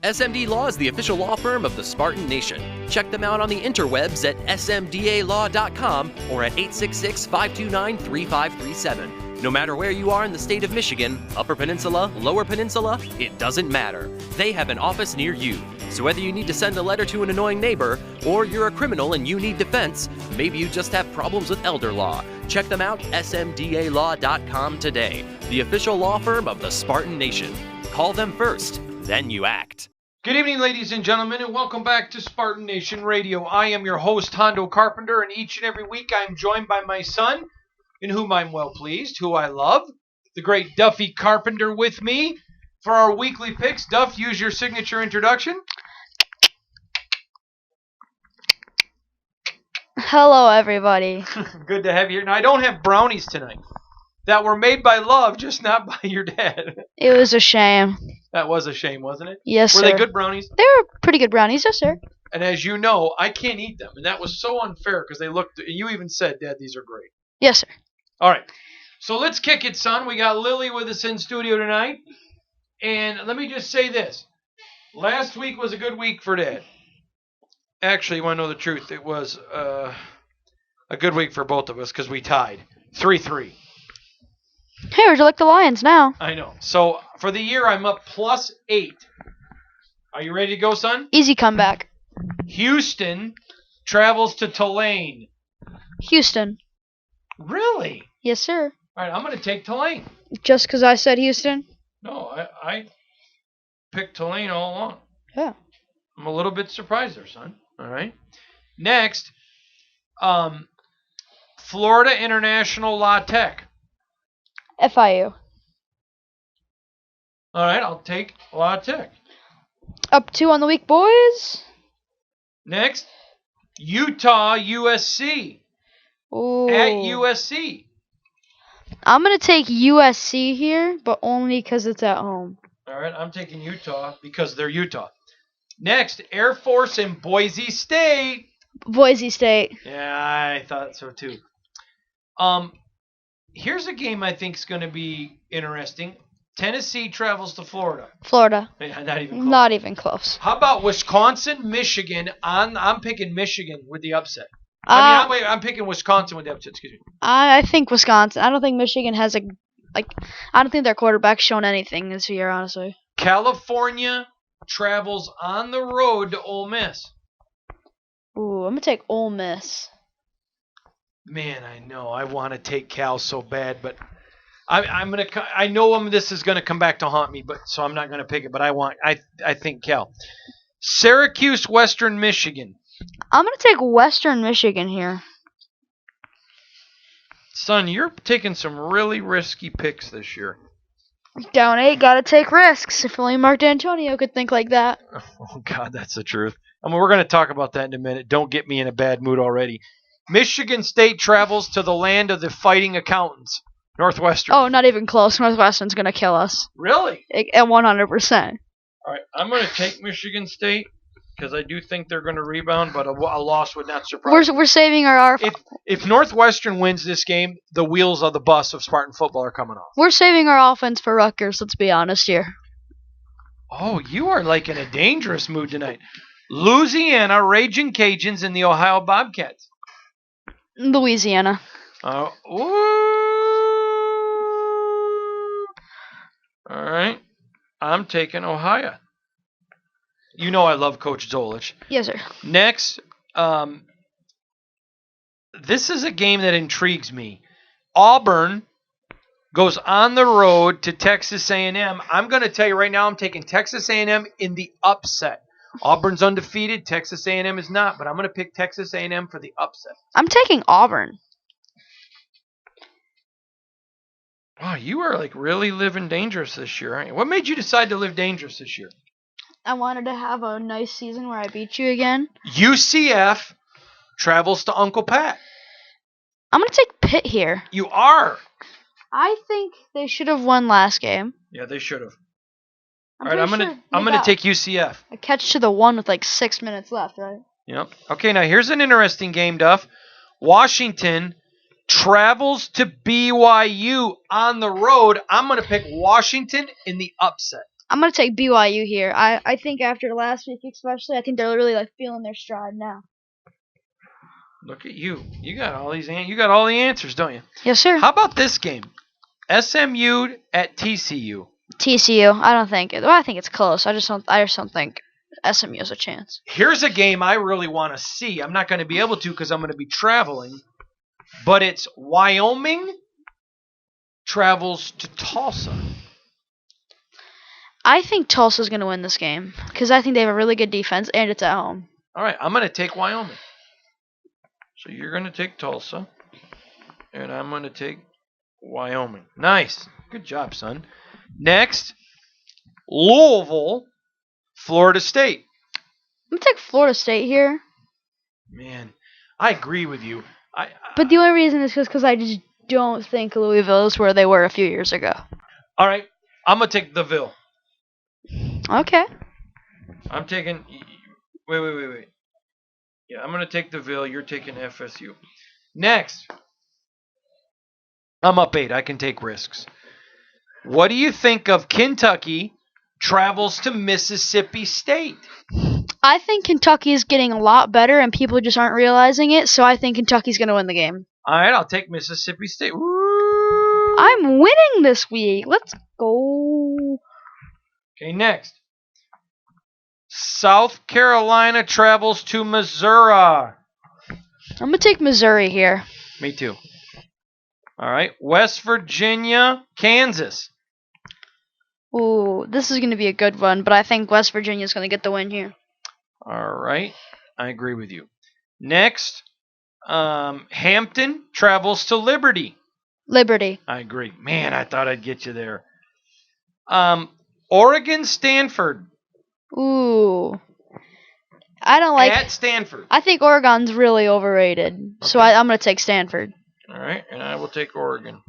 SMD Law is the official law firm of the Spartan Nation. Check them out on the interwebs at smdalaw.com or at 866-529-3537. No matter where you are in the state of Michigan, Upper Peninsula, Lower Peninsula, it doesn't matter. They have an office near you. So whether you need to send a letter to an annoying neighbor, or you're a criminal and you need defense, maybe you just have problems with elder law, check them out, smdalaw.com today. The official law firm of the Spartan Nation. Call them first, then you act. Good evening, ladies and gentlemen, and welcome back to Spartan Nation Radio. I am your host, Hondo Carpenter, and each and every week I am joined by my son, in whom I'm well pleased, who I love, the great Duffy Carpenter with me. For our weekly picks, Duff, use your signature introduction. Hello, everybody. Good to have you here. Now, I don't have brownies tonight that were made by love, just not by your dad. It was a shame. That was a shame, wasn't it? Yes, Were sir. they good brownies? They were pretty good brownies, yes, sir. And as you know, I can't eat them. And that was so unfair because they looked, you even said, Dad, these are great. Yes, sir. All right. So let's kick it, son. We got Lily with us in studio tonight. And let me just say this. Last week was a good week for Dad. Actually, you want to know the truth? It was a good week for both of us because we tied 3-3. Hey, would you like the Lions now? I know. So for the year, I'm up +8. Are you ready to go, son? Easy comeback. Houston travels to Tulane. Houston. Really? Yes, sir. All right, I'm going to take Tulane. Just because I said Houston? No, I picked Tulane all along. Yeah. I'm a little bit surprised there, son. All right. Next, Florida International La Tech. FIU. All right, I'll take La Tech. Up 2 on the week, boys. Next, Utah USC. Ooh. At USC. I'm going to take USC here, but only because it's at home. All right, I'm taking Utah because they're Utah. Next, Air Force and Boise State. Boise State. Yeah, I thought so too. Here's a game I think is going to be interesting. Tennessee travels to Florida. Florida. Yeah, not even close. Not even close. How about Wisconsin, Michigan? I'm picking Michigan with the upset. I'm picking Wisconsin with the upset. Excuse me. I think Wisconsin. I don't think Michigan has I don't think their quarterback's shown anything this year, honestly. California travels on the road to Ole Miss. Ooh, I'm going to take Ole Miss. Man, I know. I want to take Cal so bad, but I know this is gonna come back to haunt me, but so I'm not gonna pick it. But I think Cal. Syracuse, Western Michigan. I'm gonna take Western Michigan here. Son, you're taking some really risky picks this year. Down 8, gotta take risks. If only Mark D'Antonio could think like that. Oh God, that's the truth. I mean, we're gonna talk about that in a minute. Don't get me in a bad mood already. Michigan State travels to the land of the fighting accountants. Northwestern. Oh, not even close. Northwestern's going to kill us. Really? At 100%. All right, I'm going to take Michigan State because I do think they're going to rebound, but a loss would not surprise me. We're saving our If Northwestern wins this game, the wheels of the bus of Spartan football are coming off. We're saving our offense for Rutgers, let's be honest here. Oh, you are like in a dangerous mood tonight. Louisiana, Raging Cajuns, and the Ohio Bobcats. Louisiana. Ooh. All right. I'm taking Ohio. You know I love Coach Zolich. Yes, sir. Next, this is a game that intrigues me. Auburn goes on the road to Texas A&M. I'm going to tell you right now, I'm taking Texas A&M in the upset. Auburn's undefeated. Texas A&M is not, but I'm going to pick Texas A&M for the upset. I'm taking Auburn. Wow, you are like really living dangerous this year, aren't you? What made you decide to live dangerous this year? I wanted to have a nice season where I beat you again. UCF travels to Uncle Pat. I'm going to take Pitt here. You are. I think they should have won last game. Yeah, they should have. I'm All right, I'm gonna take UCF. A catch to the 1 with 6 minutes left, right? Yep. Okay, now here's an interesting game, Duff. Washington travels to BYU on the road. I'm gonna pick Washington in the upset. I'm gonna take BYU here. I think after last week, especially, I think they're really like feeling their stride now. Look at you. You got all these. You got all the answers, don't you? Yes, sir. How about this game? SMU at TCU. TCU. I don't think. Well, I think it's close. I just don't think SMU has a chance. Here's a game I really want to see. I'm not going to be able to because I'm going to be traveling. But it's Wyoming travels to Tulsa. I think Tulsa's going to win this game because I think they have a really good defense and it's at home. All right, I'm going to take Wyoming. So you're going to take Tulsa, and I'm going to take Wyoming. Nice. Good job, son. Next, Louisville, Florida State. I'm going to take Florida State here. Man, I agree with you. But the only reason is because I just don't think Louisville is where they were a few years ago. All right, I'm going to take the Ville. Okay. I'm taking... Wait. Yeah, I'm going to take the Ville. You're taking FSU. Next. I'm up 8. I can take risks. What do you think of Kentucky travels to Mississippi State? I think Kentucky is getting a lot better and people just aren't realizing it, so I think Kentucky's going to win the game. All right, I'll take Mississippi State. Woo! I'm winning this week. Let's go. Okay, next. South Carolina travels to Missouri. I'm going to take Missouri here. Me too. All right, West Virginia, Kansas. Ooh, this is going to be a good one, but I think West Virginia is going to get the win here. All right, I agree with you. Next, Hampton travels to Liberty. Liberty. I agree. Man, I thought I'd get you there. Oregon, Stanford. Ooh. I don't like... At Stanford. I think Oregon's really overrated, so I'm going to take Stanford. All right, and I will take Oregon.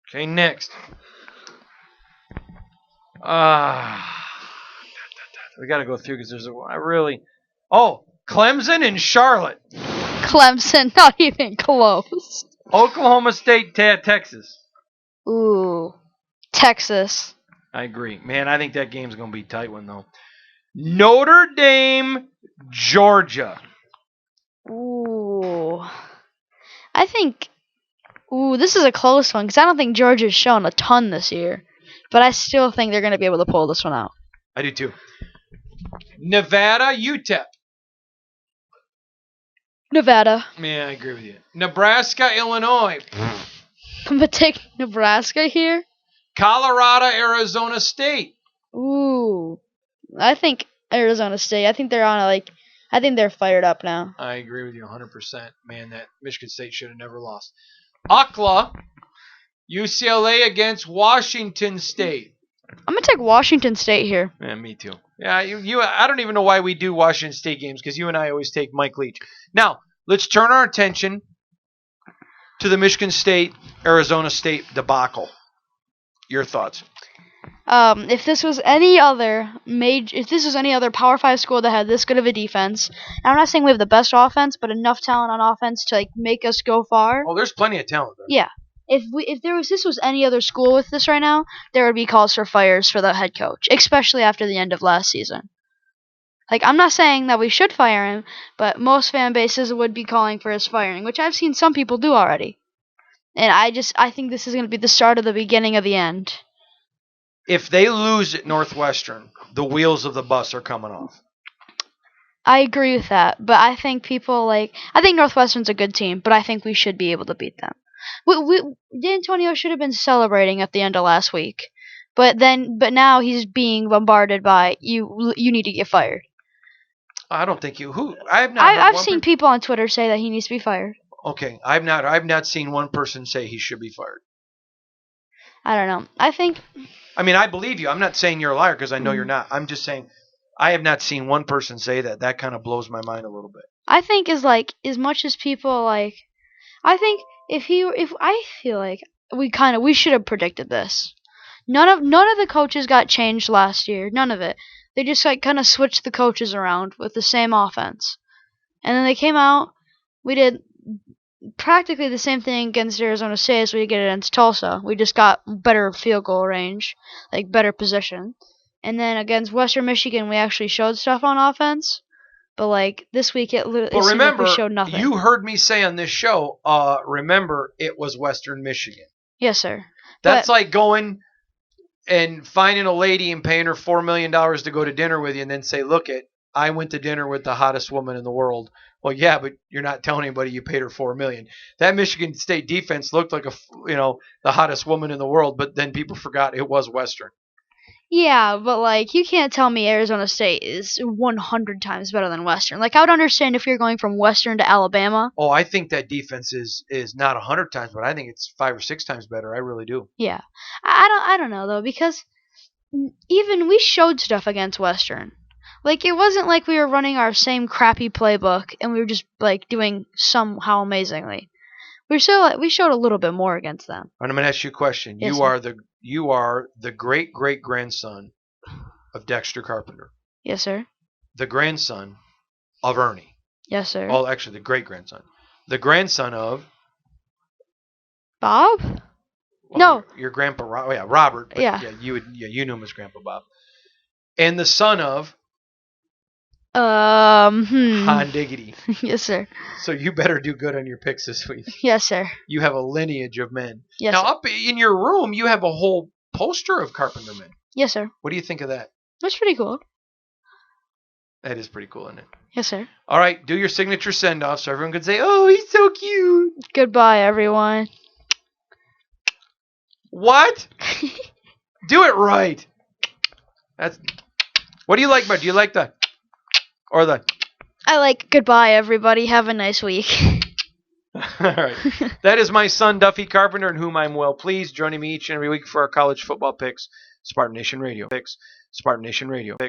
Okay, next. We got to go through because there's Clemson and Charlotte. Clemson, not even close. Oklahoma State, Texas. Ooh, Texas. I agree. Man, I think that game's going to be a tight one, though. Notre Dame, Georgia. Ooh. I think... Ooh, this is a close one because I don't think Georgia's shown a ton this year. But I still think they're going to be able to pull this one out. I do, too. Nevada, UTEP. Nevada. Yeah, I agree with you. Nebraska, Illinois. I'm going to take Nebraska here. Colorado, Arizona State. Ooh. I think Arizona State. I think they're I think they're fired up now. I agree with you 100%. Man, that Michigan State should have never lost. UCLA, UCLA against Washington State. I'm going to take Washington State here. Yeah, me too. Yeah, you. I don't even know why we do Washington State games because you and I always take Mike Leach. Now, let's turn our attention to the Michigan State, Arizona State debacle. Your thoughts? If this was any other Power 5 school that had this good of a defense, and I'm not saying we have the best offense, but enough talent on offense to make us go far. Oh, there's plenty of talent there. Yeah. If this was any other school with this right now, there would be calls for fires for the head coach, especially after the end of last season. I'm not saying that we should fire him, but most fan bases would be calling for his firing, which I've seen some people do already. And I think this is going to be the start of the beginning of the end. If they lose at Northwestern, the wheels of the bus are coming off. I agree with that, but I think I think Northwestern's a good team, but I think we should be able to beat them. D'Antonio should have been celebrating at the end of last week, but now he's being bombarded by you need to get fired. I don't think I've seen people on Twitter say that he needs to be fired. Okay, I've not seen one person say he should be fired. I don't know. I believe you. I'm not saying you're a liar because I know you're not. I'm just saying I have not seen one person say that. That kind of blows my mind a little bit. I think as much as people I think I feel like we should have predicted this. None of the coaches got changed last year. None of it. They just kind of switched the coaches around with the same offense. And then they came out, we did practically the same thing against Arizona State as we get against Tulsa. We just got better field goal range, like better position. And then against Western Michigan, we actually showed stuff on offense. But like this week, it seemed like we showed nothing. You heard me say on this show. Remember, it was Western Michigan. Yes, sir. That's like going and finding a lady and paying her $4 million to go to dinner with you, and then say, "Look, I went to dinner with the hottest woman in the world." Well, yeah, but you're not telling anybody you paid her $4 million. That Michigan State defense looked like the hottest woman in the world, but then people forgot it was Western. Yeah, but like you can't tell me Arizona State is 100 times better than Western. Like I would understand if you're going from Western to Alabama. Oh, I think that defense is not 100 times, but I think it's 5 or 6 times better. I really do. Yeah, I don't know though, because even we showed stuff against Western. Like it wasn't like we were running our same crappy playbook and we were just like doing somehow amazingly. We showed a little bit more against them. And I'm gonna ask you a question. Yes, You are the great great grandson of Dexter Carpenter. Yes, sir. The grandson of Ernie. Yes, sir. Oh, actually, the great grandson. The grandson of Bob? well, No. your grandpa. Oh, yeah, Robert. But Yeah. You knew him as Grandpa Bob. And the son of Han Diggity. Yes, sir. So you better do good on your picks this week. Yes, sir. You have a lineage of men. Yes. Now, Sir. up in your room, you have a whole poster of Carpenter men. Yes, sir. What do you think of that? That's pretty cool. That is pretty cool, isn't it? Yes, sir. All right, do your signature send-off so everyone can say, "Oh, he's so cute." Goodbye, everyone. What? Do it right. That's. What do you like, Bud? Do you like the or the? I like goodbye, everybody. Have a nice week. All right. That is my son, Duffy Carpenter, in whom I'm well pleased, joining me each and every week for our college football picks. Spartan Nation Radio.